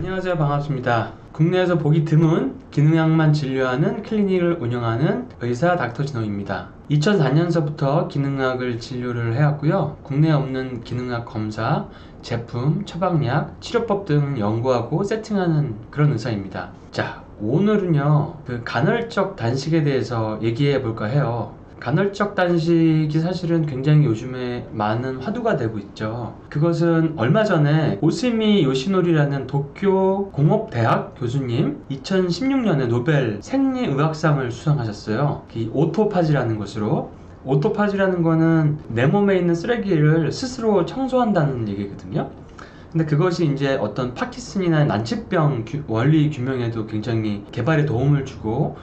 안녕하세요. 반갑습니다. 국내에서 보기 드문 기능학만 진료하는 클리닉을 운영하는 의사 닥터 진호입니다. 2004년서부터 기능학을 진료를 해왔고요. 국내에 없는 기능학 검사, 제품, 처방약, 치료법 등 연구하고 세팅하는 그런 의사입니다. 자, 오늘은요, 간헐적 단식에 대해서 얘기해 볼까 해요. 간헐적 단식이 사실은 굉장히 요즘에 많은 화두가 되고 있죠. 그것은 얼마 전에 오스미 요시노리라는 도쿄 공업대학 교수님 2016년에 노벨 생리의학상을 수상하셨어요. 이 오토파지라는 것으로. 오토파지라는 거는 내 몸에 있는 쓰레기를 스스로 청소한다는 얘기거든요. 근데 그것이 이제 어떤 파킨슨이나 난치병 원리 규명에도 굉장히 개발에 도움을 주고,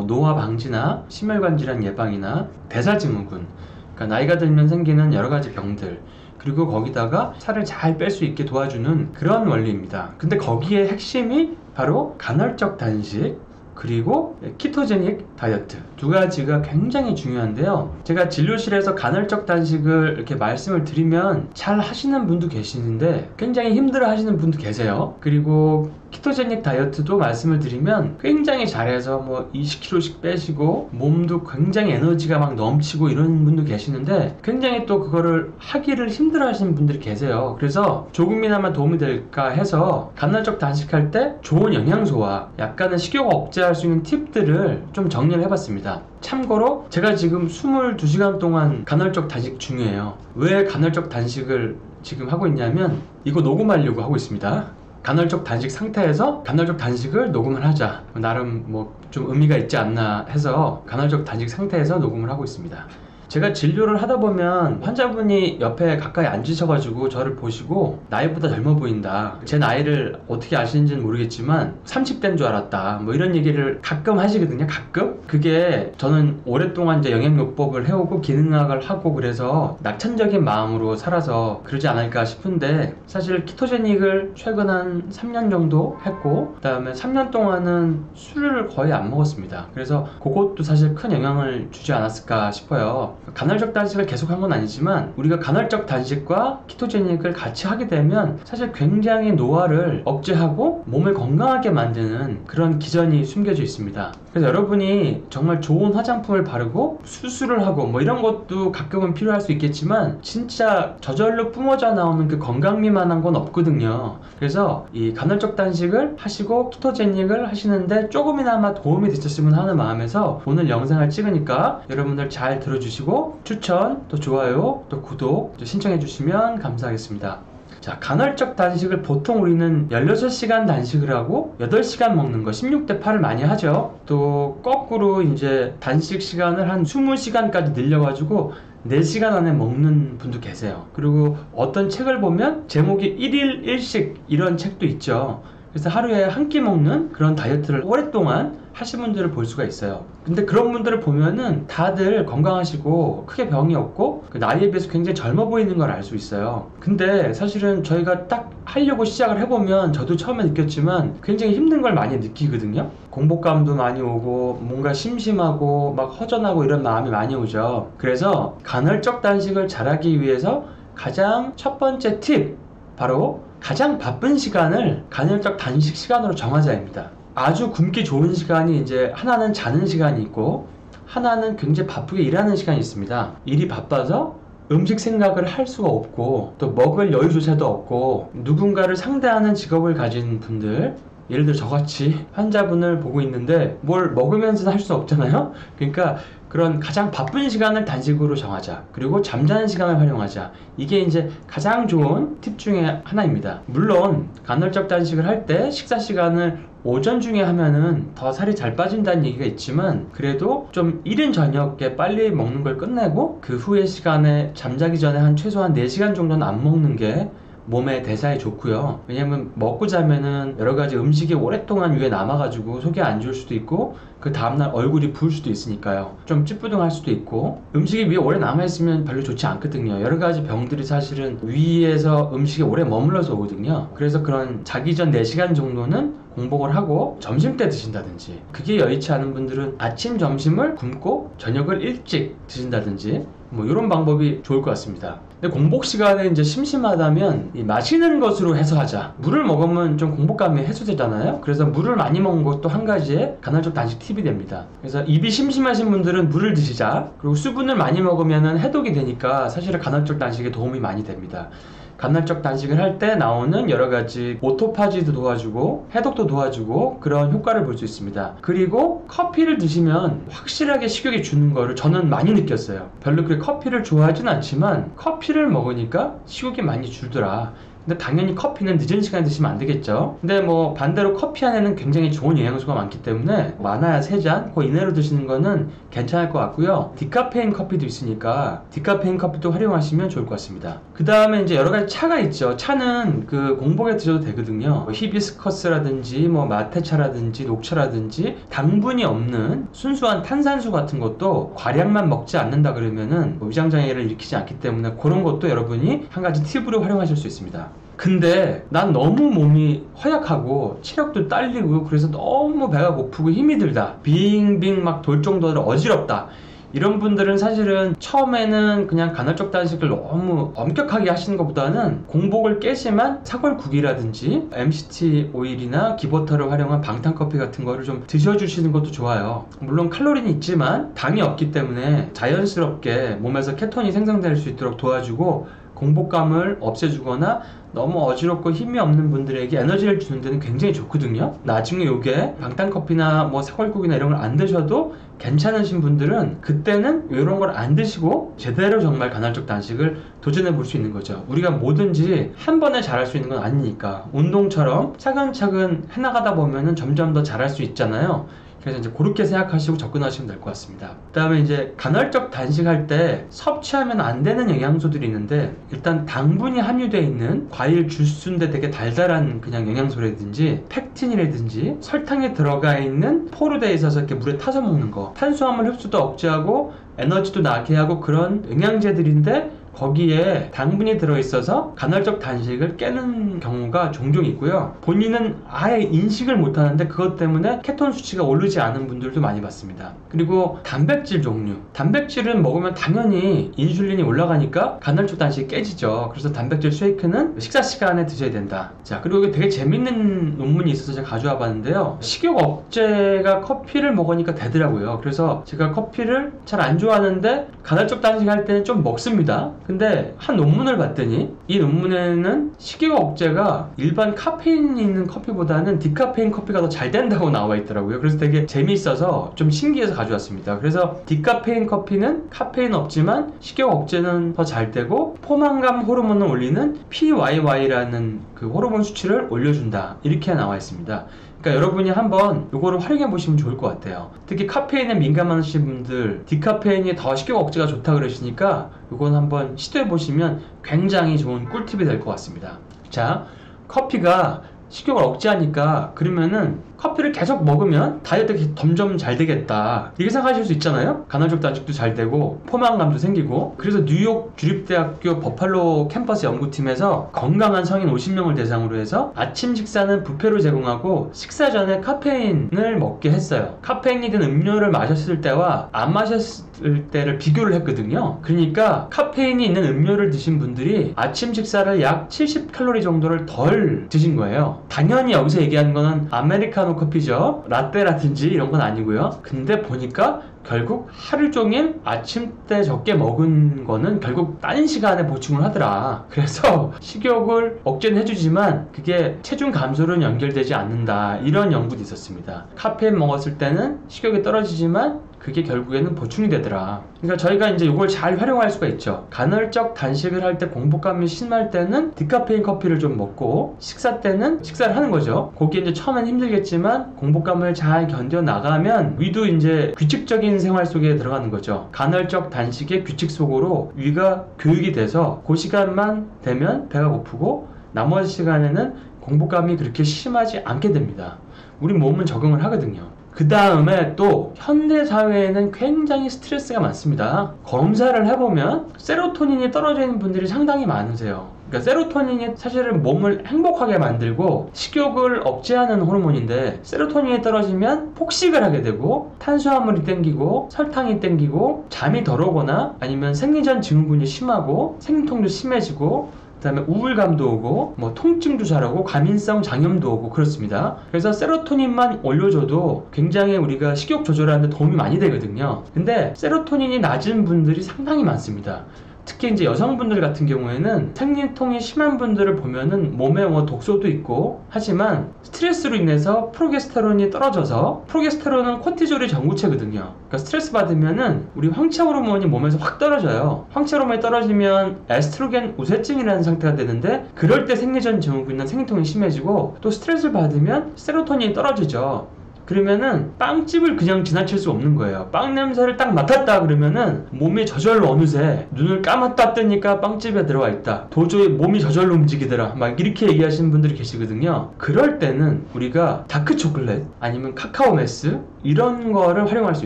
노화 방지나 심혈관 질환 예방이나 대사증후군, 그러니까 나이가 들면 생기는 여러 가지 병들, 그리고 거기다가 살을 잘 뺄 수 있게 도와주는 그런 원리입니다. 근데 거기에 핵심이 바로 간헐적 단식, 그리고 키토제닉 다이어트, 두 가지가 굉장히 중요한데요. 제가 진료실에서 간헐적 단식을 이렇게 말씀을 드리면 잘 하시는 분도 계시는데 굉장히 힘들어 하시는 분도 계세요. 그리고 키토제닉 다이어트도 말씀을 드리면 굉장히 잘해서 20kg씩 빼시고 몸도 굉장히 에너지가 막 넘치고 이런 분도 계시는데 굉장히 또 그거를 하기를 힘들어 하시는 분들이 계세요. 그래서 조금이나마 도움이 될까 해서 간헐적 단식할 때 좋은 영양소와 약간의 식욕 억제할 수 있는 팁들을 좀 정리를 해봤습니다. 참고로 제가 지금 22시간 동안 간헐적 단식 중이에요. 왜 간헐적 단식을 지금 하고 있냐면 이거 녹음하려고 하고 있습니다. 간헐적 단식 상태에서 간헐적 단식을 녹음을 하자, 나름 좀 의미가 있지 않나 해서 간헐적 단식 상태에서 녹음을 하고 있습니다. 제가 진료를 하다 보면 환자분이 옆에 가까이 앉으셔가지고 저를 보시고 나이보다 젊어 보인다, 제 나이를 어떻게 아시는지는 모르겠지만 30대인 줄 알았다, 이런 얘기를 가끔 하시거든요. 가끔. 그게 저는 오랫동안 이제 영양요법을 해오고 기능학을 하고 그래서 낙천적인 마음으로 살아서 그러지 않을까 싶은데, 사실 키토제닉을 최근 한 3년 정도 했고 그 다음에 3년 동안은 술을 거의 안 먹었습니다. 그래서 그것도 사실 큰 영향을 주지 않았을까 싶어요. 간헐적 단식을 계속 한 건 아니지만 우리가 간헐적 단식과 키토제닉을 같이 하게 되면 사실 굉장히 노화를 억제하고 몸을 건강하게 만드는 그런 기전이 숨겨져 있습니다. 그래서 여러분이 정말 좋은 화장품을 바르고 수술을 하고 이런 것도 가끔은 필요할 수 있겠지만 진짜 저절로 뿜어져 나오는 그 건강미만한 건 없거든요. 그래서 이 간헐적 단식을 하시고 키토제닉을 하시는데 조금이나마 도움이 되셨으면 하는 마음에서 오늘 영상을 찍으니까 여러분들 잘 들어주시고 추천, 또 좋아요, 또 구독 신청해 주시면 감사하겠습니다. 자, 간헐적 단식을 보통 우리는 16시간 단식을 하고 8시간 먹는 거 16대8을 많이 하죠. 또 거꾸로 이제 단식 시간을 한 20시간까지 늘려가지고 4시간 안에 먹는 분도 계세요. 그리고 어떤 책을 보면 제목이 1일 1식 이런 책도 있죠. 그래서 하루에 한 끼 먹는 그런 다이어트를 오랫동안 하신 분들을 볼 수가 있어요. 근데 그런 분들을 보면은 다들 건강하시고 크게 병이 없고 나이에 비해서 굉장히 젊어 보이는 걸 알 수 있어요. 근데 사실은 저희가 딱 하려고 시작을 해보면, 저도 처음에 느꼈지만 굉장히 힘든 걸 많이 느끼거든요. 공복감도 많이 오고 뭔가 심심하고 막 허전하고 이런 마음이 많이 오죠. 그래서 간헐적 단식을 잘하기 위해서 가장 첫 번째 팁, 바로 가장 바쁜 시간을 간헐적 단식 시간으로 정하자입니다. 아주 굶기 좋은 시간이 이제 하나는 자는 시간이 있고 하나는 굉장히 바쁘게 일하는 시간이 있습니다. 일이 바빠서 음식 생각을 할 수가 없고 또 먹을 여유조차도 없고 누군가를 상대하는 직업을 가진 분들, 예를 들어 저같이 환자분을 보고 있는데 뭘 먹으면서 할 수 없잖아요. 그러니까 그런 가장 바쁜 시간을 단식으로 정하자, 그리고 잠자는 시간을 활용하자. 이게 이제 가장 좋은 팁 중에 하나입니다. 물론 간헐적 단식을 할 때 식사 시간을 오전 중에 하면은 더 살이 잘 빠진다는 얘기가 있지만, 그래도 좀 이른 저녁에 빨리 먹는 걸 끝내고 그 후의 시간에 잠자기 전에 한 최소한 4시간 정도는 안 먹는 게 몸의 대사에 좋고요. 왜냐면 먹고 자면은 여러 가지 음식이 오랫동안 위에 남아가지고 속이 안 좋을 수도 있고 그 다음날 얼굴이 부을 수도 있으니까요. 좀 찌뿌둥할 수도 있고, 음식이 위에 오래 남아있으면 별로 좋지 않거든요. 여러 가지 병들이 사실은 위에서 음식이 오래 머물러서 오거든요. 그래서 그런 자기 전 4시간 정도는 공복을 하고 점심 때 드신다든지, 그게 여의치 않은 분들은 아침 점심을 굶고 저녁을 일찍 드신다든지 뭐 이런 방법이 좋을 것 같습니다. 근데 공복 시간에 이제 심심하다면 이 마시는 것으로 해소하자. 물을 먹으면 좀 공복감이 해소되잖아요. 그래서 물을 많이 먹는 것도 한 가지의 간헐적 단식 팁이 됩니다. 그래서 입이 심심하신 분들은 물을 드시자. 그리고 수분을 많이 먹으면 해독이 되니까 사실은 간헐적 단식에 도움이 많이 됩니다. 간헐적 단식을 할 때 나오는 여러가지 오토파지도 도와주고 해독도 도와주고 그런 효과를 볼 수 있습니다. 그리고 커피를 드시면 확실하게 식욕이 주는 거를 저는 많이 느꼈어요. 별로 그렇게 커피를 좋아하진 않지만 커피를 먹으니까 식욕이 많이 줄더라. 근데 당연히 커피는 늦은 시간에 드시면 안 되겠죠. 근데 뭐 반대로 커피 안에는 굉장히 좋은 영양소가 많기 때문에 많아야 3잔 그 이내로 드시는 거는 괜찮을 것 같고요. 디카페인 커피도 있으니까 디카페인 커피도 활용하시면 좋을 것 같습니다. 그 다음에 이제 여러 가지 차가 있죠. 차는 그 공복에 드셔도 되거든요. 히비스커스라든지 뭐 마테차라든지 녹차라든지 당분이 없는 순수한 탄산수 같은 것도 과량만 먹지 않는다 그러면은 위장장애를 일으키지 않기 때문에 그런 것도 여러분이 한 가지 팁으로 활용하실 수 있습니다. 근데 난 너무 몸이 허약하고 체력도 딸리고 그래서 너무 배가 고프고 힘이 들다, 빙빙 막 돌 정도로 어지럽다, 이런 분들은 사실은 처음에는 그냥 간헐적 단식을 너무 엄격하게 하시는 것보다는 공복을 깨지만 사골국이라든지 MCT 오일이나 기버터를 활용한 방탄커피 같은 거를 좀 드셔주시는 것도 좋아요. 물론 칼로리는 있지만 당이 없기 때문에 자연스럽게 몸에서 케톤이 생성될 수 있도록 도와주고 공복감을 없애주거나 너무 어지럽고 힘이 없는 분들에게 에너지를 주는 데는 굉장히 좋거든요. 나중에 이게 방탄커피나 뭐 사골국이나 이런 걸 안 드셔도 괜찮으신 분들은 그때는 이런 걸 안 드시고 제대로 정말 간헐적 단식을 도전해 볼 수 있는 거죠. 우리가 뭐든지 한 번에 잘할 수 있는 건 아니니까 운동처럼 차근차근 해나가다 보면은 점점 더 잘할 수 있잖아요. 그래서 이제 그렇게 생각하시고 접근하시면 될 것 같습니다. 그 다음에 이제 간헐적 단식할 때 섭취하면 안 되는 영양소들이 있는데, 일단 당분이 함유되어 있는 과일 주스인데 되게 달달한 그냥 영양소라든지 팩틴이라든지 설탕에 들어가 있는 포로 되어 있어서 이렇게 물에 타서 먹는 거, 탄수화물 흡수도 억제하고 에너지도 나게 하고 그런 영양제들인데 거기에 당분이 들어있어서 간헐적 단식을 깨는 경우가 종종 있고요. 본인은 아예 인식을 못하는데 그것 때문에 케톤 수치가 오르지 않은 분들도 많이 봤습니다. 그리고 단백질 종류, 단백질은 먹으면 당연히 인슐린이 올라가니까 간헐적 단식이 깨지죠. 그래서 단백질 쉐이크는 식사 시간에 드셔야 된다. 자, 그리고 이게 되게 재밌는 논문이 있어서 제가 가져와 봤는데요. 식욕 억제가 커피를 먹으니까 되더라고요. 그래서 제가 커피를 잘 안 좋아하는데 간헐적 단식 할 때는 좀 먹습니다. 근데 한 논문을 봤더니 이 논문에는 식욕 억제가 일반 카페인 있는 커피보다는 디카페인 커피가 더 잘 된다고 나와 있더라고요. 그래서 되게 재미있어서 좀 신기해서 가져왔습니다. 그래서 디카페인 커피는 카페인 없지만 식욕 억제는 더 잘 되고 포만감 호르몬을 올리는 PYY라는 그 호르몬 수치를 올려준다, 이렇게 나와 있습니다. 그러니까 여러분이 한번 이거를 활용해 보시면 좋을 것 같아요. 특히 카페인에 민감하신 분들, 디카페인이 더 식욕 억제가 좋다 그러시니까 이건 한번 시도해 보시면 굉장히 좋은 꿀팁이 될 것 같습니다. 자, 커피가 식욕을 억제하니까 그러면은 커피를 계속 먹으면 다이어트가 점점 잘 되겠다, 이렇게 생각하실 수 있잖아요. 간헐적 단식도 잘 되고 포만감도 생기고. 그래서 뉴욕 주립대학교 버팔로 캠퍼스 연구팀에서 건강한 성인 50명을 대상으로 해서 아침 식사는 뷔페로 제공하고 식사 전에 카페인을 먹게 했어요. 카페인이 든 음료를 마셨을 때와 안 마셨을 때를 비교를 했거든요. 그러니까 카페인이 있는 음료를 드신 분들이 아침 식사를 약 70칼로리 정도를 덜 드신 거예요. 당연히 여기서 얘기하는 거는 아메리카노 커피죠. 라떼라든지 이런 건 아니고요. 근데 보니까 결국 하루 종일 아침 때 적게 먹은 거는 결국 다른 시간에 보충을 하더라. 그래서 식욕을 억제는 해주지만 그게 체중 감소로는 연결되지 않는다, 이런 연구도 있었습니다. 카페인 먹었을 때는 식욕이 떨어지지만 그게 결국에는 보충이 되더라. 그러니까 저희가 이제 이걸 잘 활용할 수가 있죠. 간헐적 단식을 할 때 공복감이 심할 때는 디카페인 커피를 좀 먹고 식사 때는 식사를 하는 거죠. 거기에 이제 처음엔 힘들겠지만 공복감을 잘 견뎌 나가면 위도 이제 규칙적인 생활 속에 들어가는 거죠. 간헐적 단식의 규칙 속으로 위가 교육이 돼서 그 시간만 되면 배가 고프고 나머지 시간에는 공복감이 그렇게 심하지 않게 됩니다. 우리 몸은 적응을 하거든요. 그 다음에 또 현대사회에는 굉장히 스트레스가 많습니다. 검사를 해보면 세로토닌이 떨어져 있는 분들이 상당히 많으세요. 그러니까 세로토닌이 사실은 몸을 행복하게 만들고 식욕을 억제하는 호르몬인데, 세로토닌이 떨어지면 폭식을 하게 되고 탄수화물이 땡기고 설탕이 땡기고 잠이 덜 오거나 아니면 생리전 증후군이 심하고 생리통도 심해지고 그 다음에 우울감도 오고 뭐 통증도 잘하고 과민성 장염도 오고 그렇습니다. 그래서 세로토닌만 올려줘도 굉장히 우리가 식욕 조절하는 데 도움이 많이 되거든요. 근데 세로토닌이 낮은 분들이 상당히 많습니다. 특히 이제 여성분들 같은 경우에는 생리통이 심한 분들을 보면은 몸에 뭐 독소도 있고 하지만 스트레스로 인해서 프로게스테론이 떨어져서, 프로게스테론은 코티졸의 전구체거든요. 그러니까 스트레스 받으면은 우리 황체 호르몬이 몸에서 확 떨어져요. 황체 호르몬이 떨어지면 에스트로겐 우세증이라는 상태가 되는데, 그럴 때 생리전 증후군이나 생리통이 심해지고 또 스트레스를 받으면 세로토닌이 떨어지죠. 그러면은 빵집을 그냥 지나칠 수 없는 거예요. 빵 냄새를 딱 맡았다 그러면은 몸이 저절로 어느새 눈을 감았다 뜨니까 빵집에 들어와 있다, 도저히 몸이 저절로 움직이더라, 막 이렇게 얘기하시는 분들이 계시거든요. 그럴 때는 우리가 다크 초콜릿 아니면 카카오 메스 이런 거를 활용할 수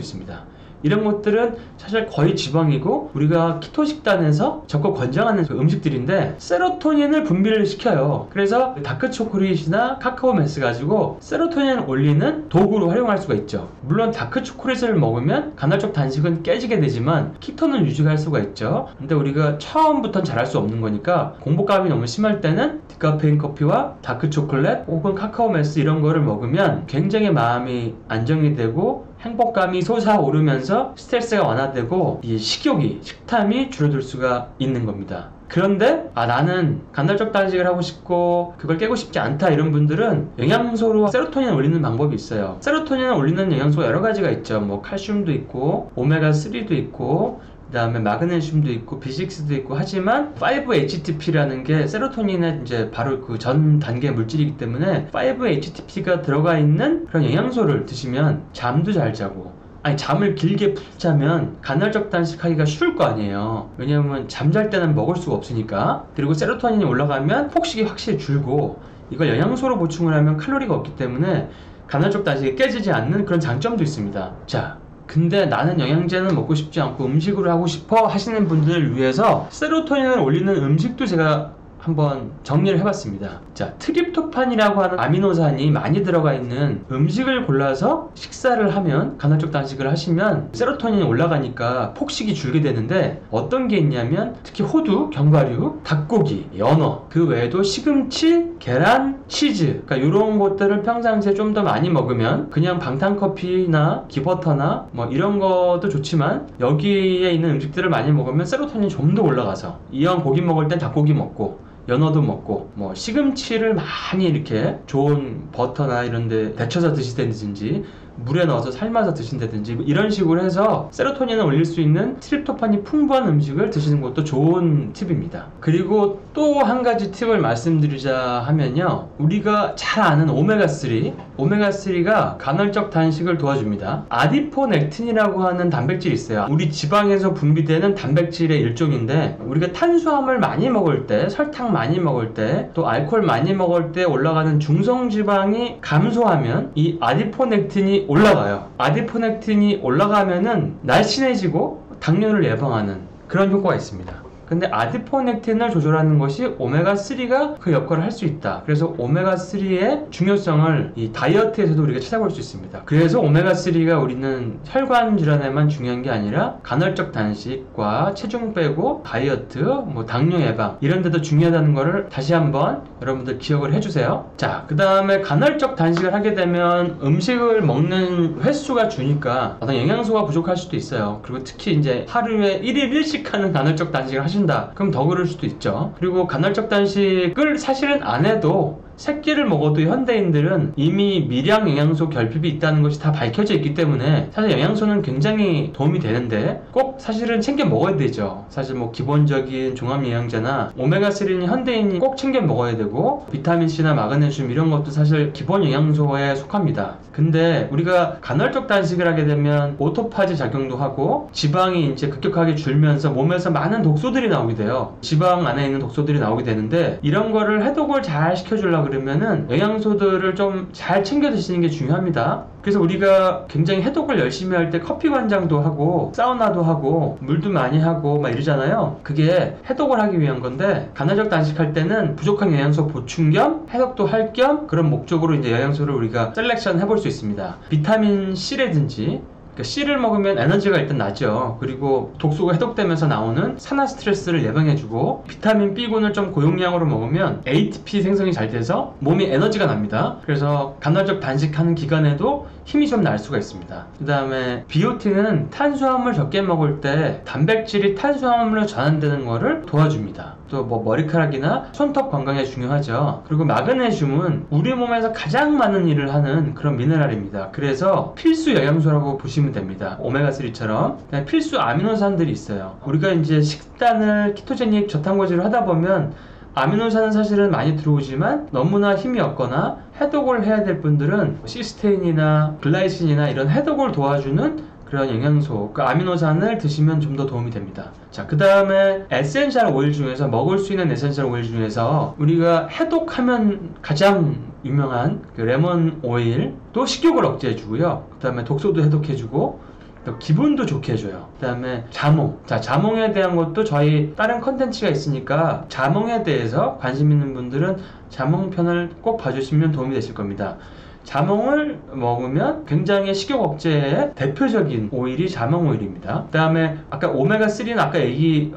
있습니다. 이런 것들은 사실 거의 지방이고 우리가 키토 식단에서 적극 권장하는 음식들인데 세로토닌을 분비를 시켜요. 그래서 다크 초콜릿이나 카카오 메스 가지고 세로토닌을 올리는 도구로 활용할 수가 있죠. 물론 다크 초콜릿을 먹으면 간헐적 단식은 깨지게 되지만 키토는 유지할 수가 있죠. 근데 우리가 처음부터는 잘할 수 없는 거니까 공복감이 너무 심할 때는 디카페인 커피와 다크 초콜릿 혹은 카카오 메스 이런 거를 먹으면 굉장히 마음이 안정이 되고 행복감이 솟아오르면서 스트레스가 완화되고 이 식탐이 줄어들 수가 있는 겁니다. 그런데 나는 간헐적 단식을 하고 싶고 그걸 깨고 싶지 않다 이런 분들은 영양소로 세로토닌을 올리는 방법이 있어요. 세로토닌을 올리는 영양소가 여러 가지가 있죠. 뭐 칼슘도 있고 오메가3도 있고 그 다음에 마그네슘도 있고 B6도 있고 하지만 5-HTP라는 게 세로토닌의 이제 바로 그 전 단계 물질이기 때문에 5-HTP가 들어가 있는 그런 영양소를 드시면 잠도 잘 자고, 아니 잠을 길게 푹 자면 간헐적 단식하기가 쉬울 거 아니에요. 왜냐면 잠잘 때는 먹을 수가 없으니까. 그리고 세로토닌이 올라가면 폭식이 확실히 줄고, 이걸 영양소로 보충을 하면 칼로리가 없기 때문에 간헐적 단식이 깨지지 않는 그런 장점도 있습니다. 자, 근데 나는 영양제는 먹고 싶지 않고 음식으로 하고 싶어 하시는 분들을 위해서 세로토닌을 올리는 음식도 제가 한번 정리를 해봤습니다. 자, 트립토판이라고 하는 아미노산이 많이 들어가 있는 음식을 골라서 식사를 하면, 간헐적 단식을 하시면 세로토닌이 올라가니까 폭식이 줄게 되는데, 어떤 게 있냐면 특히 호두, 견과류, 닭고기, 연어, 그 외에도 시금치, 계란, 치즈, 그러니까 이런 것들을 평상시에 좀 더 많이 먹으면, 그냥 방탄커피나 기버터나 뭐 이런 것도 좋지만 여기에 있는 음식들을 많이 먹으면 세로토닌이 좀 더 올라가서, 이왕 고기 먹을 땐 닭고기 먹고 연어도 먹고 뭐 시금치를 많이 이렇게 좋은 버터나 이런 데 데쳐서 드시든지 물에 넣어서 삶아서 드신다든지 이런 식으로 해서 세로토닌을 올릴 수 있는 트립토판이 풍부한 음식을 드시는 것도 좋은 팁입니다. 그리고 또 한 가지 팁을 말씀드리자 하면요, 우리가 잘 아는 오메가3가 간헐적 단식을 도와줍니다. 아디포넥틴이라고 하는 단백질이 있어요. 우리 지방에서 분비되는 단백질의 일종인데, 우리가 탄수화물 많이 먹을 때, 설탕 많이 먹을 때, 또 알코올 많이 먹을 때 올라가는 중성지방이 감소하면 이 아디포넥틴이 올라가요. 아디포넥틴이 올라가면은 날씬해지고 당뇨를 예방하는 그런 효과가 있습니다. 근데 아디포넥틴을 조절하는 것이 오메가3가 그 역할을 할 수 있다. 그래서 오메가3의 중요성을 이 다이어트에서도 우리가 찾아볼 수 있습니다. 그래서 오메가3가 우리는 혈관 질환에만 중요한 게 아니라 간헐적 단식과 체중 빼고 다이어트, 뭐 당뇨 예방 이런 데도 중요하다는 거를 다시 한번 여러분들 기억을 해주세요. 자, 그 다음에 간헐적 단식을 하게 되면 음식을 먹는 횟수가 주니까 어떤 영양소가 부족할 수도 있어요. 그리고 특히 이제 하루에 1일 1식 하는 간헐적 단식을 하신다, 그럼 더 그럴 수도 있죠. 그리고 간헐적 단식을 사실은 안 해도 새끼를 먹어도 현대인들은 이미 미량 영양소 결핍이 있다는 것이 다 밝혀져 있기 때문에 사실 영양소는 굉장히 도움이 되는데 꼭 사실은 챙겨 먹어야 되죠. 사실 뭐 기본적인 종합영양제나 오메가3는 현대인이 꼭 챙겨 먹어야 되고, 비타민C나 마그네슘 이런 것도 사실 기본 영양소에 속합니다. 근데 우리가 간헐적 단식을 하게 되면 오토파지 작용도 하고 지방이 이제 급격하게 줄면서 몸에서 많은 독소들이 나오게 돼요. 지방 안에 있는 독소들이 나오게 되는데, 이런 거를 해독을 잘 시켜주려고 그러면은 영양소들을 좀 잘 챙겨 드시는 게 중요합니다. 그래서 우리가 굉장히 해독을 열심히 할 때 커피 관장도 하고 사우나도 하고 물도 많이 하고 막 이러잖아요. 그게 해독을 하기 위한 건데, 간헐적 단식할 때는 부족한 영양소 보충 겸 해독도 할 겸 그런 목적으로 이제 영양소를 우리가 셀렉션 해볼 수 있습니다. 비타민 C라든지, C를 먹으면 에너지가 일단 나죠. 그리고 독소가 해독되면서 나오는 산화 스트레스를 예방해주고, 비타민 B군을 좀 고용량으로 먹으면 ATP 생성이 잘 돼서 몸이 에너지가 납니다. 그래서 간헐적 단식하는 기간에도 힘이 좀 날 수가 있습니다. 그 다음에 비오틴은 탄수화물 적게 먹을 때 단백질이 탄수화물로 전환되는 거를 도와줍니다. 또 뭐 머리카락이나 손톱 건강에 중요하죠. 그리고 마그네슘은 우리 몸에서 가장 많은 일을 하는 그런 미네랄입니다. 그래서 필수 영양소라고 보시면 됩니다. 오메가3처럼 필수 아미노산들이 있어요. 우리가 이제 식단을 키토제닉 저탄고지를 하다 보면 아미노산은 사실은 많이 들어오지만 너무나 힘이 없거나 해독을 해야 될 분들은 시스테인이나 글라이신이나 이런 해독을 도와주는 그런 영양소, 그 아미노산을 드시면 좀 더 도움이 됩니다. 자, 그 다음에 에센셜 오일 중에서, 먹을 수 있는 에센셜 오일 중에서 우리가 해독하면 가장 유명한 그 레몬 오일도 식욕을 억제해주고요. 그 다음에 독소도 해독해주고 또 기분도 좋게 해줘요. 그 다음에 자몽. 자, 자몽에 대한 것도 저희 다른 컨텐츠가 있으니까 자몽에 대해서 관심 있는 분들은 자몽 편을 꼭 봐주시면 도움이 되실 겁니다. 자몽을 먹으면 굉장히 식욕 억제의 대표적인 오일이 자몽 오일입니다. 그 다음에 아까 오메가3는 아까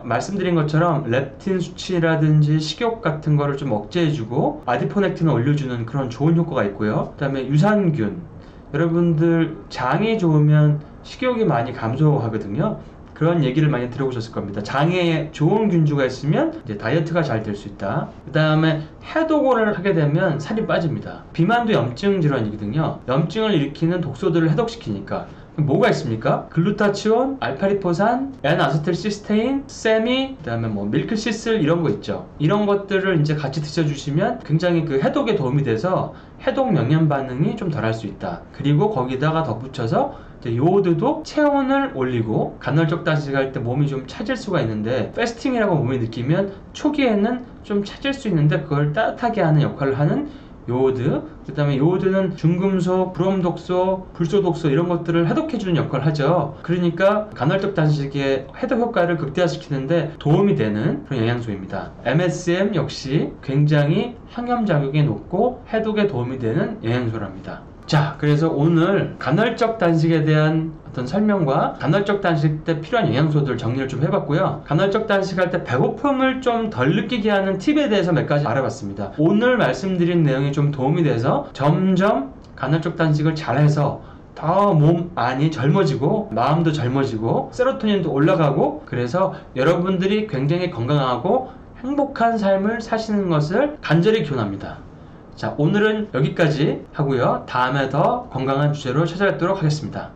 말씀드린 것처럼 렙틴 수치라든지 식욕 같은 거를 좀 억제해주고 아디포넥틴을 올려주는 그런 좋은 효과가 있고요. 그 다음에 유산균. 여러분들 장이 좋으면 식욕이 많이 감소하거든요. 그런 얘기를 많이 들어보셨을 겁니다. 장에 좋은 균주가 있으면 이제 다이어트가 잘 될 수 있다. 그 다음에 해독을 하게 되면 살이 빠집니다. 비만도 염증 질환이거든요. 염증을 일으키는 독소들을 해독시키니까 뭐가 있습니까? 글루타치온, 알파리포산, N-아세틸시스테인, 세미, 그 다음에 뭐 밀크시슬 이런 거 있죠. 이런 것들을 이제 같이 드셔주시면 굉장히 그 해독에 도움이 돼서 해독 명련 반응이 좀 덜 할 수 있다. 그리고 거기다가 덧붙여서 요오드도 체온을 올리고, 간헐적 단식할 때 몸이 좀 차질 수가 있는데 패스팅이라고 몸이 느끼면 초기에는 좀 차질 수 있는데 그걸 따뜻하게 하는 역할을 하는 요오드. 그 다음에 요오드는 중금속, 브롬 독소, 불소 독소 이런 것들을 해독해주는 역할을 하죠. 그러니까 간헐적 단식의 해독 효과를 극대화시키는데 도움이 되는 그런 영양소입니다. MSM 역시 굉장히 항염작용이 높고 해독에 도움이 되는 영양소랍니다. 자, 그래서 오늘 간헐적 단식에 대한 어떤 설명과 간헐적 단식 때 필요한 영양소들 정리를 좀 해봤고요. 간헐적 단식할 때 배고픔을 좀 덜 느끼게 하는 팁에 대해서 몇 가지 알아봤습니다. 오늘 말씀드린 내용이 좀 도움이 돼서 점점 간헐적 단식을 잘해서 더 몸 안이 젊어지고 마음도 젊어지고 세로토닌도 올라가고, 그래서 여러분들이 굉장히 건강하고 행복한 삶을 사시는 것을 간절히 기원합니다. 자, 오늘은 여기까지 하고요. 다음에 더 건강한 주제로 찾아뵙도록 하겠습니다.